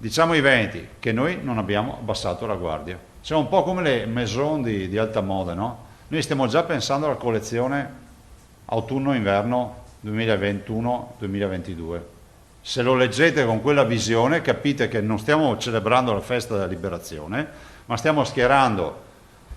Diciamo ai Veneti che noi non abbiamo abbassato la guardia. Siamo un po' come le maison di alta moda, no? Noi stiamo già pensando alla collezione autunno-inverno 2021-2022. Se lo leggete con quella visione capite che non stiamo celebrando la festa della liberazione, ma stiamo schierando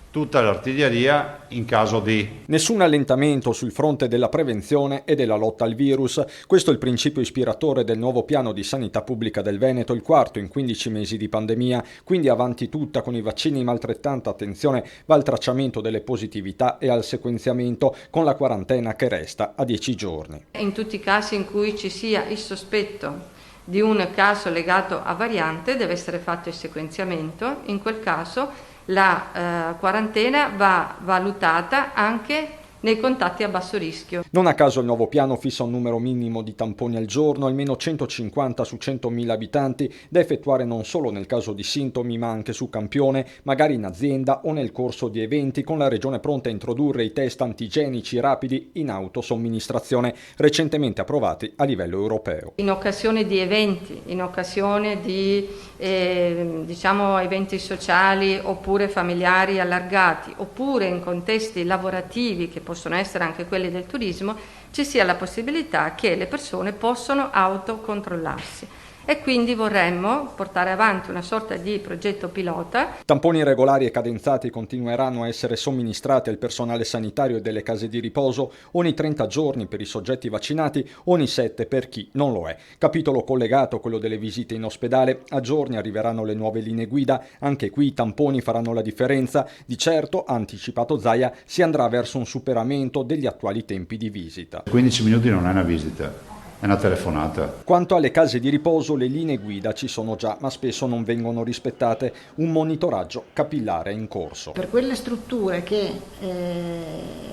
tutta l'artiglieria in caso di... Nessun allentamento sul fronte della prevenzione e della lotta al virus. Questo è il principio ispiratore del nuovo piano di sanità pubblica del Veneto, il quarto in 15 mesi di pandemia. Quindi avanti tutta con i vaccini, ma altrettanta attenzione va al tracciamento delle positività e al sequenziamento, con la quarantena che resta a 10 giorni. In tutti i casi in cui ci sia il sospetto di un caso legato a variante deve essere fatto il sequenziamento. In quel caso la quarantena va valutata anche nei contatti a basso rischio. Non a caso il nuovo piano fissa un numero minimo di tamponi al giorno, almeno 150 su 100.000 abitanti, da effettuare non solo nel caso di sintomi ma anche su campione, magari in azienda o nel corso di eventi, con la Regione pronta a introdurre i test antigenici rapidi in autosomministrazione, recentemente approvati a livello europeo. In occasione di eventi, in occasione di eventi sociali oppure familiari allargati, oppure in contesti lavorativi che possono essere anche quelli del turismo, ci sia la possibilità che le persone possano autocontrollarsi. E quindi vorremmo portare avanti una sorta di progetto pilota. Tamponi regolari e cadenzati continueranno a essere somministrati al personale sanitario e delle case di riposo ogni 30 giorni per i soggetti vaccinati, ogni 7 per chi non lo è. Capitolo collegato, quello delle visite in ospedale. A giorni arriveranno le nuove linee guida, anche qui i tamponi faranno la differenza. Di certo, ha anticipato Zaia, si andrà verso un superamento degli attuali tempi di visita. 15 minuti non è una visita. È una telefonata. Quanto alle case di riposo, le linee guida ci sono già, ma spesso non vengono rispettate. Un monitoraggio capillare è in corso. Per quelle strutture che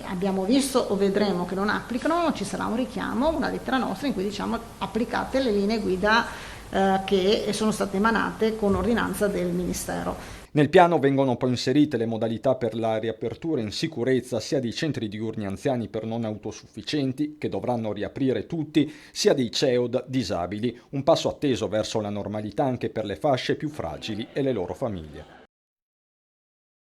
abbiamo visto o vedremo che non applicano, ci sarà un richiamo, una lettera nostra in cui diciamo applicate le linee guida che sono state emanate con ordinanza del Ministero. Nel piano vengono poi inserite le modalità per la riapertura in sicurezza sia dei centri diurni anziani per non autosufficienti, che dovranno riaprire tutti, sia dei CEOD disabili, un passo atteso verso la normalità anche per le fasce più fragili e le loro famiglie.